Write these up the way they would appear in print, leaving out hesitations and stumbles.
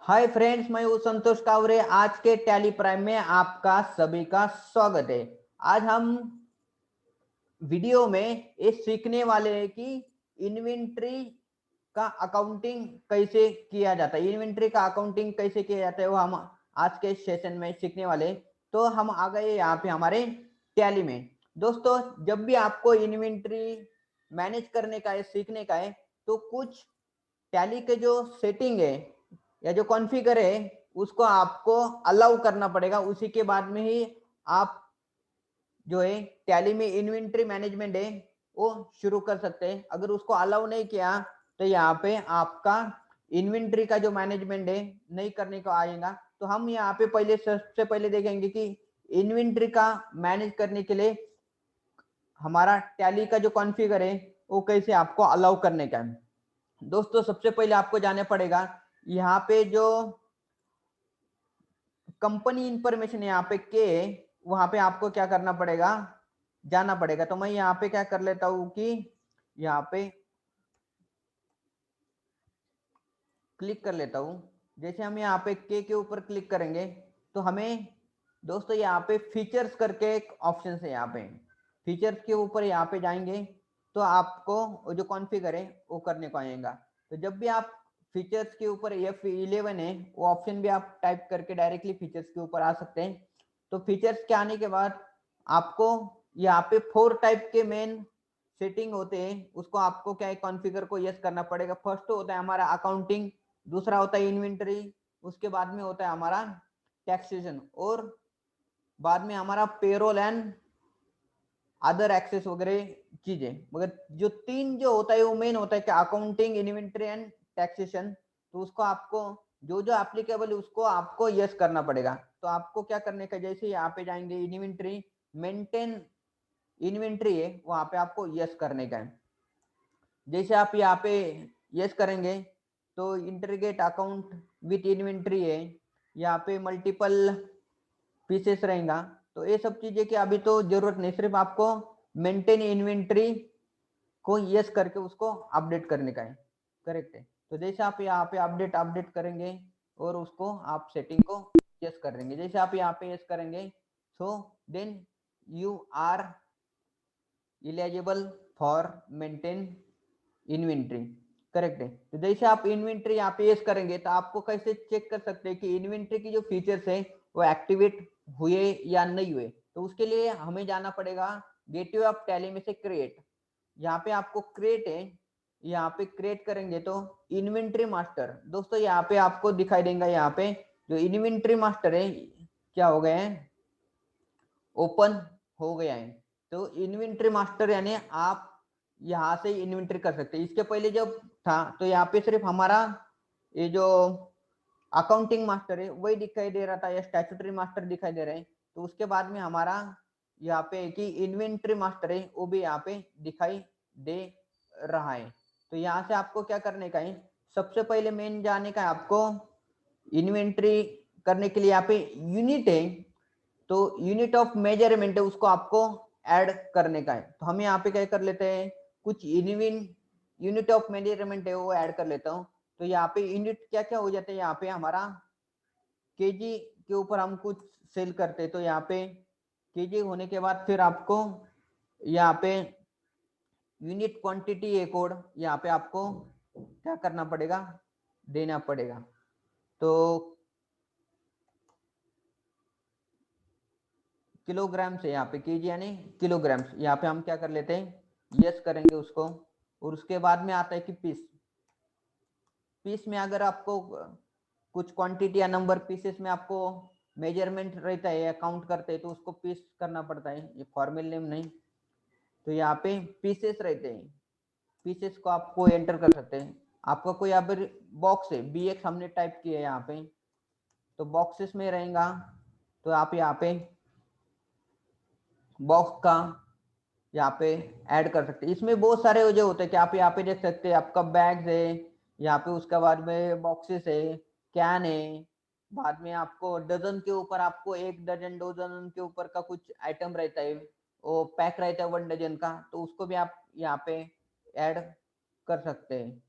Hi friends, मैं हूँ संतोष कावरे। आज के टैली प्राइम में आपका सभी का स्वागत है। आज हम वीडियो में ये सीखने वाले हैं कि इन्वेंट्री का अकाउंटिंग कैसे किया जाता है। इन्वेंट्री का अकाउंटिंग कैसे किया जाता है वो हम आज के सेशन में सीखने वाले हैं। तो हम आ गए यहाँ पे हमारे टैली में। दोस्तों, जब भी आपको इन्वेंट्री मैनेज करने का है, सीखने का है, तो कुछ टैली के जो सेटिंग है या जो कॉन्फ़िगर है उसको आपको अलाउ करना पड़ेगा। उसी के बाद में ही आप जो है टैली में इन्वेंट्री मैनेजमेंट है वो शुरू कर सकते हैं। अगर उसको अलाउ नहीं किया तो यहाँ पे आपका इन्वेंट्री का जो मैनेजमेंट है नहीं करने को आएगा। तो हम यहाँ पे पहले सबसे पहले देखेंगे कि इन्वेंट्री का मैनेज करने के लिए हमारा टैली का जो कॉन्फ़िगर है वो कैसे आपको अलाउ करने का है। दोस्तों, सबसे पहले आपको जाना पड़ेगा यहाँ पे जो कंपनी इंफॉर्मेशन यहाँ पे के वहां पे आपको क्या करना पड़ेगा, जाना पड़ेगा। तो मैं यहाँ पे क्या कर लेता हूँ कि यहाँ पे क्लिक कर लेता हूँ। जैसे हम यहाँ पे के ऊपर क्लिक करेंगे तो हमें दोस्तों यहाँ पे फीचर्स करके एक ऑप्शन है। यहाँ पे फीचर्स के ऊपर यहाँ पे जाएंगे तो आपको वो जो कॉन्फ़िगर है वो करने को आएगा। तो जब भी आप फीचर्स के ऊपर F11 है वो ऑप्शन भी आप टाइप करके डायरेक्टली फीचर्स के ऊपर आ सकते हैं। तो फीचर्स के आने के बाद आपको यहाँ पे 4 टाइप के मेन सेटिंग होते हैं, उसको आपको क्या है कॉन्फ़िगर को यस करना पड़ेगा। फर्स्ट तो होता है हमारा अकाउंटिंग, दूसरा होता है इन्वेंटरी, उसके बाद में होता है हमारा टैक्सेशन और बाद में हमारा पेरोल एंड अदर एक्सेस वगैरह चीजें। मगर जो तीन जो होता है वो मेन होता है कि अकाउंटिंग, इन्वेंटरी एंड टैक्सेशन। तो उसको आपको जो जो एप्लीकेबल है उसको आपको यस करना पड़ेगा। तो आपको क्या करने का, जैसे यहाँ पे जाएंगे इन्वेंटरी, मेंटेन इन्वेंटरी है वहां पे आपको यस करने का है। जैसे आप यहाँ पे यस करेंगे तो इंटीग्रेट अकाउंट विथ इन्वेंटरी है, यहाँ पे मल्टीपल पीसेस रहेगा। तो ये सब चीजें की अभी तो जरूरत नहीं, सिर्फ आपको मेंटेन इन्वेंटरी को यस करके उसको अपडेट करने का है। करेक्ट है। तो जैसे आप यहाँ पे अपडेट अपडेट करेंगे और उसको आप सेटिंग को यस करेंगे। जैसे आप यहाँ पे यस करेंगे so then you are eligible for maintain inventory. Correct है। तो जैसे आप इन्वेंट्री यहाँ पे यस करेंगे तो आपको कैसे चेक कर सकते हैं कि इन्वेंट्री की जो फीचर्स है वो एक्टिवेट हुए या नहीं हुए। तो उसके लिए हमें जाना पड़ेगा गेटवे ऑफ टैली में से क्रिएट। यहाँ पे आपको क्रिएट है, यहाँ पे क्रिएट करेंगे तो इन्वेंट्री मास्टर दोस्तों यहाँ पे आपको दिखाई देगा। यहाँ पे जो इन्वेंट्री मास्टर है क्या हो गए हैं, ओपन हो गया है। तो इन्वेंट्री मास्टर यानी आप यहाँ से इन्वेंट्री कर सकते हैं। इसके पहले जब था तो यहाँ पे सिर्फ हमारा ये जो अकाउंटिंग मास्टर है वही दिखाई दे रहा था या स्टैट्यूटरी मास्टर दिखाई दे रहे हैं। तो उसके बाद में हमारा यहाँ पे कि इन्वेंट्री मास्टर है वो भी यहाँ पे दिखाई दे रहा है। तो यहाँ से आपको क्या करने का है, सबसे पहले मेन जाने का है आपको इन्वेंट्री करने के लिए। यहाँ पे यूनिट है तो यूनिट ऑफ मेजरमेंट है उसको आपको ऐड करने का है। तो हम यहाँ पे क्या कर लेते हैं, कुछ यूनिट ऑफ मेजरमेंट है वो ऐड कर लेता हूँ। तो यहाँ पे यूनिट क्या क्या हो जाते हैं, यहाँ पे हमारा केजी के ऊपर हम कुछ सेल करते हैं। तो यहाँ पे केजी होने के बाद फिर आपको यहाँ पे यूनिट क्वांटिटी है कोड, यहाँ पे आपको क्या करना पड़ेगा, देना पड़ेगा। तो किलोग्राम से यहाँ पे केजी यानी किलोग्राम, यहाँ पे हम क्या कर लेते हैं यस करेंगे उसको। और उसके बाद में आता है कि पीस। पीस में अगर आपको कुछ क्वांटिटी या नंबर पीसेस में आपको मेजरमेंट रहता है या काउंट करते हैं तो उसको पीस करना पड़ता है, ये फॉर्मल नेम नहीं। तो यहाँ पे पीसेस रहते हैं, पीसेस को आपको एंटर कर सकते हैं। आपका कोई यहाँ पर बॉक्स है, बी एक्स हमने टाइप किया है यहाँ पे, तो बॉक्सेस में रहेगा। तो आप यहाँ पे बॉक्स का यहाँ पे ऐड कर सकते हैं। इसमें बहुत सारे जो होते हैं कि आप यहाँ पे देख सकते हैं, आपका बैग्स है, यहाँ पे उसके बाद में बॉक्सेस है, कैन है, बाद में आपको डजन के ऊपर आपको 1 डजन 2 डजन के ऊपर का कुछ आइटम रहता है वो पैक रहता है 1 डजन का, तो उसको भी आप यहाँ पे ऐड कर सकते हैं।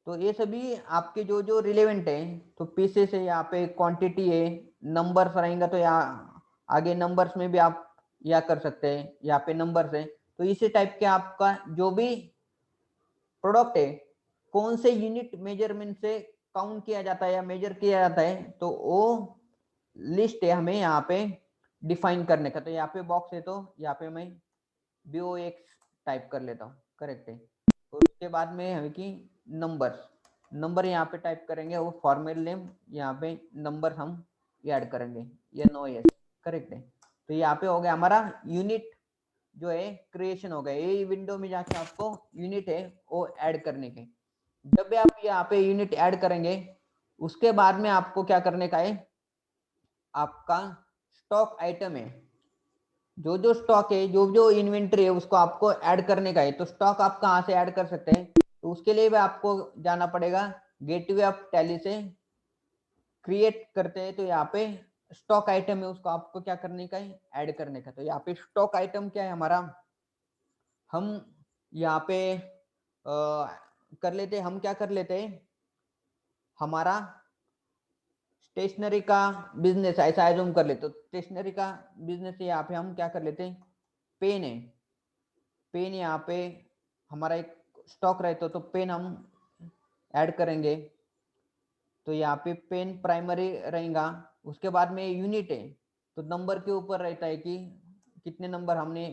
तो ये सभी आपके जो जो रिलेवेंट है, तो पीसेस है, यहाँ पे क्वांटिटी है, नंबर्स रहेंगे तो यहाँ आगे नंबर्स में भी आप या कर सकते हैं, यहाँ पे नंबर्स है। तो इसी टाइप के आपका जो भी प्रोडक्ट है, कौन से यूनिट मेजरमेंट से काउंट किया जाता है या मेजर किया जाता है, तो वो लिस्ट है हमें यहाँ पे डिफाइन करने का। तो यहाँ पे बॉक्स है, तो यहाँ पे मैं BOX टाइप कर लेता हूँ, करेक्ट है। और उसके बाद में हमें कि नंबर यहाँ पे टाइप करेंगे, वो फॉर्मल नेम यहाँ पे नंबर हम ऐड करेंगे, NOS, करेक्ट है। तो यहाँ पे हो गया हमारा यूनिट जो है क्रिएशन हो गया। ये विंडो में जाके आपको यूनिट है वो ऐड करने के। जब भी आप यहाँ पे यूनिट ऐड करेंगे, उसके बाद में आपको क्या करने का है, आपका स्टॉक आइटम है, जो जो स्टॉक है, जो जो इन्वेंट्री है, उसको आपको ऐड करने का है। तो स्टॉक आप कहाँ से ऐड कर सकते हैं, तो उसके लिए भी आपको जाना पड़ेगा गेटवे ऑफ टैली से क्रिएट करते हैं। तो यहाँ पे स्टॉक आइटम है, उसको आपको क्या करने का है, ऐड करने का। तो यहाँ पे स्टॉक आइटम क्या है हमारा, हम यहाँ पे कर लेते, हम क्या कर लेते हैं, हमारा स्टेशनरी का बिजनेस ऐसा एज्यूम कर लेते। तो स्टेशनरी का बिजनेस है, यहाँ पे हम क्या कर लेते हैं, पेन है, पेन यहाँ पे हमारा एक स्टॉक रहता, तो पेन हम ऐड करेंगे। तो यहाँ पे पेन प्राइमरी रहेगा। उसके बाद में यूनिट है, तो नंबर के ऊपर रहता है कि कितने नंबर हमने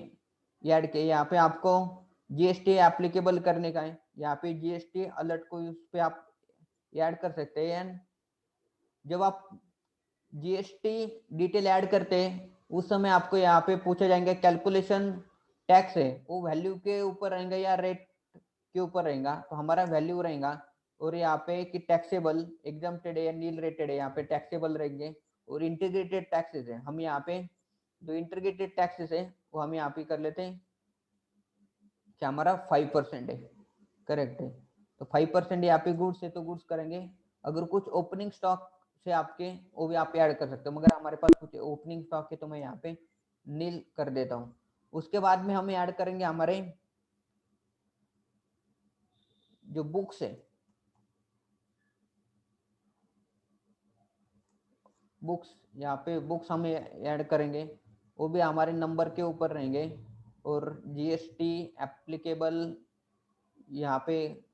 ऐड किए। यहाँ पे आपको GST एप्लीकेबल करने का है, यहाँ पे GST अलर्ट को उस पे आप ऐड कर सकते हैं। जब आप GST डिटेल ऐड करते हैं, उस समय आपको यहाँ पे पूछे जाएंगे कैलकुलेशन टैक्स है, वो वैल्यू के ऊपर रहेगा या रेट के ऊपर रहेगा। तो हमारा वैल्यू रहेगा। और यहाँ पे कि टैक्सेबल एग्जम्प्टेड है या नील रेटेड है, यहाँ पे टैक्सेबल रहेंगे। और इंटीग्रेटेड टैक्सेस है, हम यहाँ पे जो इंटीग्रेटेड टैक्सेस है वो हम यहाँ पे कर लेते हैं कि हमारा 5% है, करेक्ट है। तो 5% यहाँ पे गुड्स है, तो गुड्स करेंगे। अगर कुछ ओपनिंग स्टॉक से आपके, वो भी आप ऐड कर सकते हो, मगर हमारे पास कुछ ओपनिंग स्टॉक है, तो मैं यहाँ पे नील कर देता हूँ। उसके बाद में हम ऐड करेंगे हमारे जो बुक्स है, बुक्स, यहाँ पे बुक्स हम ऐड करेंगे, वो भी हमारे नंबर के ऊपर रहेंगे। और GST एप्लीकेबल यहाँ पे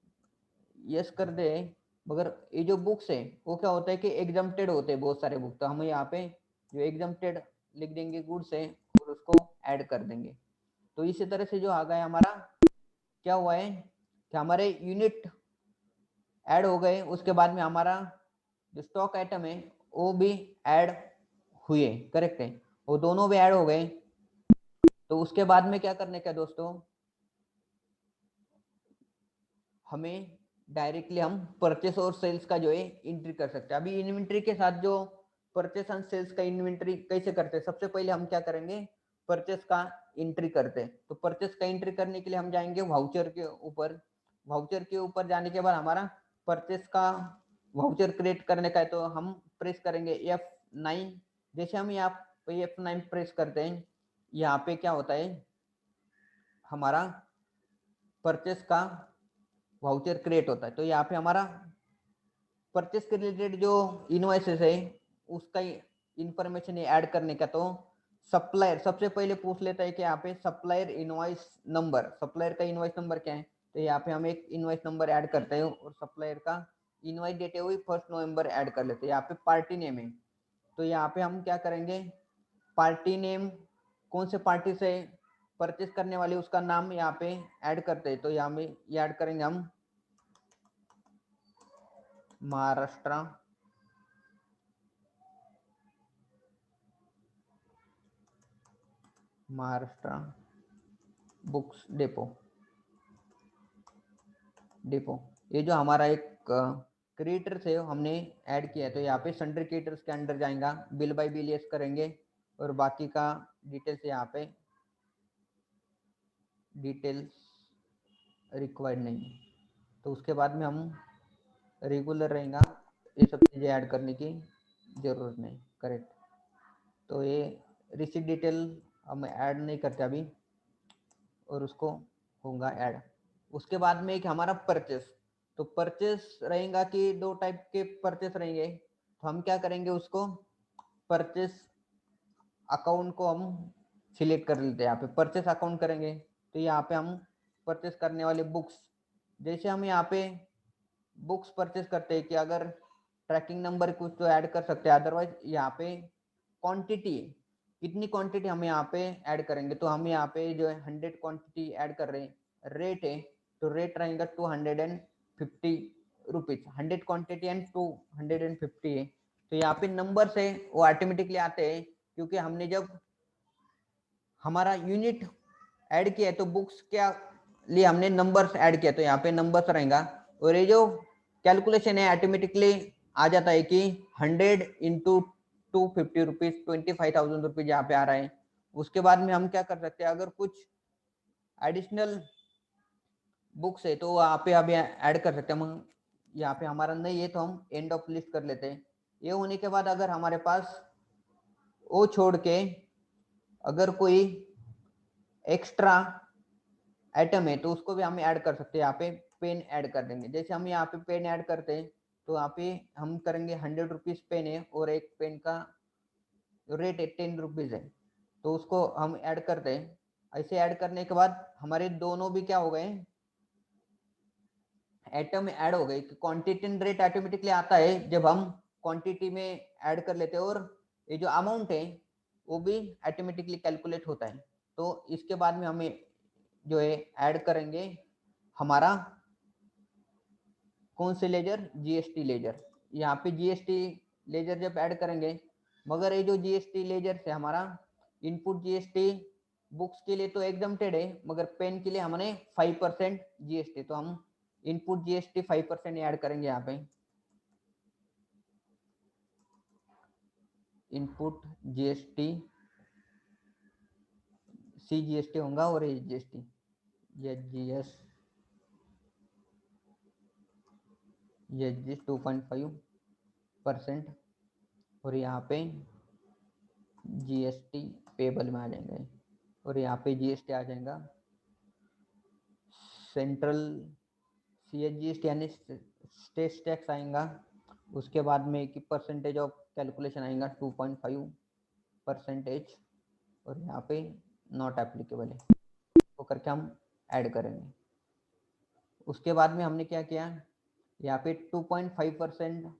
यस कर दे। मगर ये जो बुक्स है वो क्या होता है कि एग्जम्प्टेड होते हैं बहुत सारे बुक, तो हम यहाँ पे जो एग्जम्प्टेड लिख देंगे गुड्स है, और उसको ऐड कर देंगे। तो इसी तरह से जो आ गया हमारा, क्या हुआ है कि हमारे यूनिट ऐड हो गए। उसके बाद में हमारा जो स्टॉक आइटम है वो भी ऐड हुए, करेक्ट है, वो दोनों भी ऐड हो गए। तो उसके बाद में क्या करने का दोस्तों, हमें डायरेक्टली हम परचेस और सेल्स का जो है एंट्री कर सकते हैं। अभी इन्वेंट्री के साथ जो परचेस एंड सेल्स का इन्वेंट्री कैसे करते हैं, सबसे पहले हम क्या करेंगे, परचेस का एंट्री करते हैं। तो परचेस का एंट्री करने के लिए हम जाएंगे वाउचर के ऊपर। वाउचर के ऊपर जाने के बाद हमारा परचेस का वाउचर क्रिएट करने का है, तो हम प्रेस करेंगे F9। जैसे हम यहाँ पे F9 प्रेस करते हैं, यहाँ पे क्या होता है, हमारा परचेस का वाउचर क्रिएट होता है। तो यहाँ पे हमारा परचेस के रिलेटेड जो इनवॉइसेस है उसका इंफॉर्मेशन ऐड करने का। तो सप्लायर सबसे पहले पूछ लेता है कि यहाँ पे सप्लायर इनवॉइस नंबर, सप्लायर का इनवॉइस नंबर क्या है। तो यहाँ पे हम एक इनवॉइस नंबर ऐड करते हैं, और सप्लायर का इनवॉइस डेट है हुई 1 नवंबर ऐड कर लेते हैं। यहाँ पे पार्टी नेम है, तो यहाँ पे हम क्या करेंगे, पार्टी नेम कौन से पार्टी से परचेस करने वाले उसका नाम यहाँ पे ऐड करते हैं। तो यहाँ में ऐड करेंगे हम महाराष्ट्र बुक्स डिपो। ये जो हमारा एक क्रिएटर्स है हमने ऐड किया है, तो यहाँ पे सन्ड्री क्रिएटर्स के अंडर जाएगा, बिल बाय बिल यस करेंगे, और बाकी का डिटेल्स यहाँ पे डिटेल्स रिक्वायर्ड नहीं है। तो उसके बाद में हम रेगुलर रहेगा, ये सब चीज़ें ऐड करने की ज़रूरत नहीं, करेक्ट। तो ये रिसीट डिटेल हम ऐड नहीं करते अभी, और उसको होगा ऐड। उसके बाद में एक हमारा परचेस, तो परचेस रहेगा कि दो टाइप के परचेस रहेंगे, तो हम क्या करेंगे, उसको परचेस अकाउंट को हम सिलेक्ट कर लेते हैं। यहाँ पे परचेस अकाउंट करेंगे तो यहाँ पे हम परचेस करने वाले बुक्स, जैसे हम यहाँ पे बुक्स परचेस करते हैं कि अगर ट्रैकिंग नंबर कुछ तो ऐड कर सकते हैं, अदरवाइज यहाँ पे क्वांटिटी कितनी क्वांटिटी हम यहाँ पे ऐड करेंगे, तो हम यहाँ पे जो है 100 क्वांटिटी ऐड कर रहे हैं। रेट है तो रेट रहेगा 250 रुपीज, 100 क्वांटिटी एंड 250 है। तो यहाँ पे नंबर से वो ऑटोमेटिकली आते हैं, क्योंकि हमने जब हमारा यूनिट ऐड किया है तो बुक्स क्या लिए हमने नंबर्स ऐड किया, तो यहाँ पे नंबर्स रहेगा। और ये जो कैलकुलेशन है ऑटोमेटिकली आ जाता है कि 100 इंटू 250 रुपीज, 25,000 रुपीज यहाँ पे आ रहा है। उसके बाद में हम क्या कर सकते हैं, अगर कुछ एडिशनल बुक्स है तो यहाँ पे अभी ऐड कर सकते हैं। हम यहाँ पे हमारा नहीं है तो हम एंड ऑफ लिस्ट कर लेते हैं। ये होने के बाद अगर हमारे पास वो छोड़ के अगर कोई एक्स्ट्रा आइटम है तो उसको भी हम ऐड कर सकते हैं। यहाँ पे पेन ऐड कर देंगे, जैसे हम यहाँ पे पेन ऐड करते हैं तो यहाँ पे हम करेंगे 100 रुपीज पेन है और एक पेन का रेट 10 रुपीज है, तो उसको हम ऐड करते हैं। ऐसे ऐड करने के बाद हमारे दोनों भी क्या हो गए, आइटम ऐड हो गए। क्वांटिटी एंड रेट ऑटोमेटिकली आता है जब हम क्वांटिटी में ऐड कर लेते हैं, और ये जो अमाउंट है वो भी ऑटोमेटिकली कैलकुलेट होता है। तो इसके बाद में हमें जो है ऐड करेंगे हमारा कौन से लेजर, जीएसटी लेजर। यहाँ पे जीएसटी लेजर जब ऐड करेंगे, मगर ये जो जीएसटी लेजर से हमारा इनपुट जीएसटी बुक्स के लिए तो एग्जम्प्टेड है, मगर पेन के लिए हमने 5% जीएसटी, तो हम इनपुट जीएसटी 5% ऐड करेंगे। यहाँ पे इनपुट जीएसटी सी जीएसटी होगा और ये जीएसटी जीएस ये जी 2.5%, और यहाँ पे जीएसटी पेबल में आ जाएंगे, और यहाँ पे जीएसटी आ जाएगा सेंट्रल सीएसजीएसटी यानी स्टेट टैक्स आएगा। उसके बाद में कि परसेंटेज ऑफ कैलकुलेशन आएगा 2.5%, और यहाँ पे नॉट एप्लीकेबल है, तो करके हम ऐड करेंगे। उसके बाद में हमने क्या किया, यहाँ पे 2.5%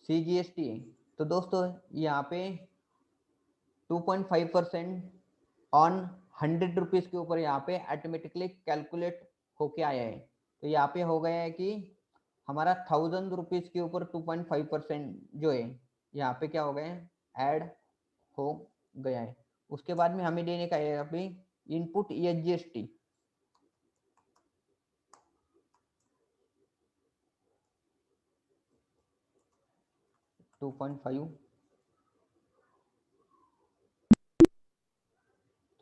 सीजीएसटी है, तो दोस्तों यहाँ पे 2.5% ऑन 100 रुपीज के ऊपर यहाँ पे ऑटोमेटिकली कैलकुलेट होके आया है। तो यहाँ पे हो गया है कि हमारा 1000 रुपीज के ऊपर 2.5% जो है यहाँ पे क्या हो गया है, ऐड हो गया है। उसके बाद में हमें देने का है अभी इनपुट ईएसजीएसटी, टू पॉइंट फाइव,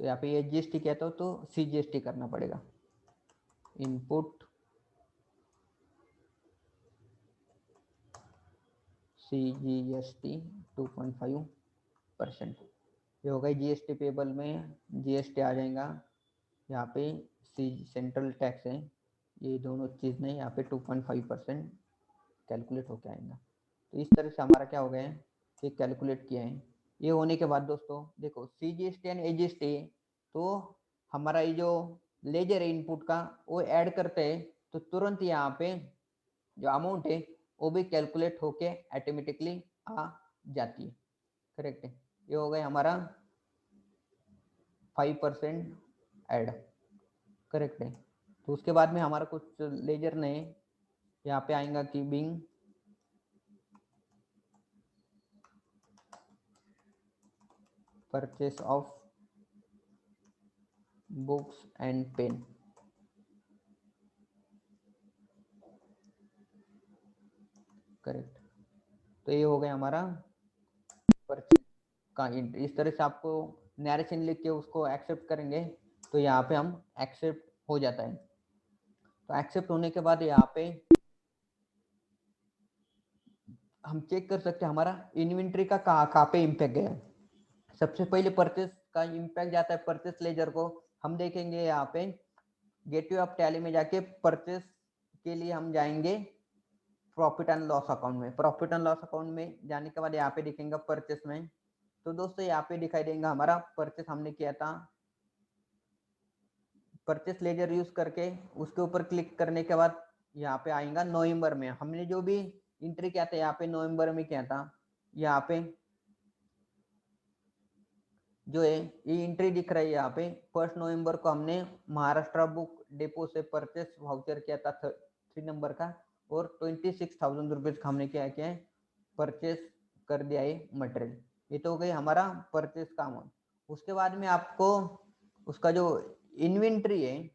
तो यहाँ पे ईएसजीएसटी कहता हो तो सीजीएसटी करना पड़ेगा। इनपुट सीजीएसटी 2.5%, ये हो गई जीएसटी पेबल में जीएसटी आ जाएगा। यहाँ पे सी सेंट्रल टैक्स है, ये दोनों चीज़ नहीं, यहाँ पे 2.5% कैलकुलेट होके आएगा। तो इस तरह से हमारा क्या हो गया है कि कैलकुलेट किया है। ये होने के बाद दोस्तों देखो सीजीएसटी एंड एजीएसटी, तो हमारा ये जो लेजर है इनपुट का वो ऐड करते हैं, तो तुरंत यहाँ पे जो अमाउंट है वो भी कैलकुलेट होके ऑटोमेटिकली आ जाती है। करेक्ट है, ये हो गया हमारा 5% ऐड। करेक्ट है, तो उसके बाद में हमारा कुछ लेजर नए यहाँ पे आएगा कि being purchase of books and pen. Correct, तो ये हो गया हमारा परचेस का इंट। इस तरह से आपको नरेशन लिख के उसको एक्सेप्ट करेंगे तो यहाँ पे हम एक्सेप्ट हो जाता है। तो एक्सेप्ट होने के बाद यहाँ पे हम चेक कर सकते हैं हमारा इन्वेंट्री का कहाँ पे इम्पैक्ट गया है। सबसे पहले परचेस का इम्पैक्ट जाता है परचेस लेजर को। हम देखेंगे यहाँ पे गेटवे ऑफ टैली में जाके परचेस के लिए हम जाएंगे प्रॉफिट एंड लॉस अकाउंट में। प्रॉफिट एंड लॉस अकाउंट में जाने के बाद यहाँ पे दिखेगा परचेस में। तो दोस्तों यहाँ पे दिखाई देगा हमारा परचेस हमने किया था, परचेस लेजर यूज करके। उसके ऊपर क्लिक करने के बाद यहाँ पे आएगा नवंबर में हमने जो भी एंट्री किया था, यहाँ पे नवंबर में किया था। यहाँ पे जो है ये एंट्री दिख रही है, यहाँ पे 1 नवंबर को हमने महाराष्ट्र बुक डिपो से परचेस वाउचर किया था 3 नंबर का, और 26,000 रुपीज का हमने क्या किया है, परचेस कर दिया है मटेरियल। ये तो हो गई हमारा परचेस का अमाउंट। उसके बाद में आपको उसका जो इन्वेंट्री है,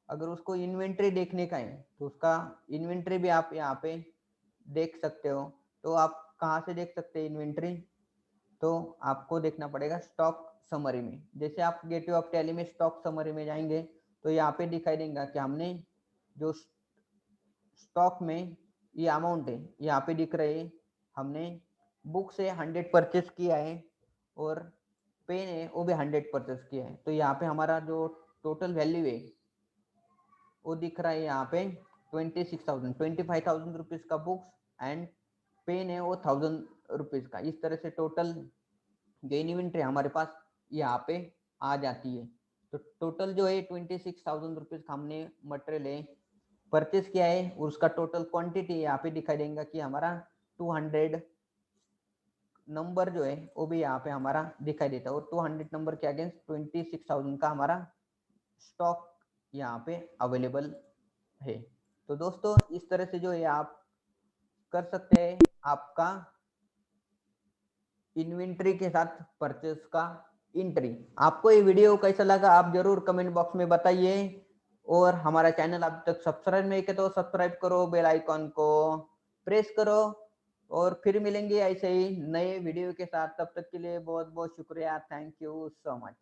अगर उसको इन्वेंट्री देखने का है तो उसका इन्वेंट्री भी आप यहाँ पे देख सकते हो। तो आप कहाँ से देख सकते हैं इन्वेंट्री, तो आपको देखना पड़ेगा स्टॉक समरी में। जैसे आप गेटवे ऑफ टैली में स्टॉक समरी में जाएंगे तो यहाँ पे दिखाई देगा कि हमने जो स्टॉक में ये अमाउंट है यहाँ पे दिख रहे हैं, हमने बुक से 100 परचेस किया है और पेन है वो भी 100 परचेस किया है। तो यहाँ पे हमारा जो टोटल वैल्यू है वो दिख रहा है यहाँ पे 25,000 रुपीज का बुक्स एंड पेन है वो 1,000 रुपीज का। इस तरह से टोटल जो इन्वेंट्री हमारे पास यहाँ पे आ जाती है। तो टोटल जो है 26,000 रुपीज हमने मटेरियल है परचेस किया है, और उसका टोटल क्वांटिटी यहाँ पे दिखाई देगा कि हमारा 200 नंबर जो है वो भी यहाँ पे हमारा दिखाई देता है, और 200 नंबर के अगेंस्ट 26,000 का हमारा स्टॉक यहाँ पे अवेलेबल है। तो दोस्तों इस तरह से जो है आप कर सकते हैं आपका इन्वेंट्री के साथ परचेस का एंट्री। आपको ये वीडियो कैसा लगा आप जरूर कमेंट बॉक्स में बताइए, और हमारा चैनल अब तक सब्सक्राइब नहीं किया तो सब्सक्राइब करो, बेल आइकॉन को प्रेस करो, और फिर मिलेंगे ऐसे ही नए वीडियो के साथ। तब तक के लिए बहुत बहुत शुक्रिया, थैंक यू सो मच।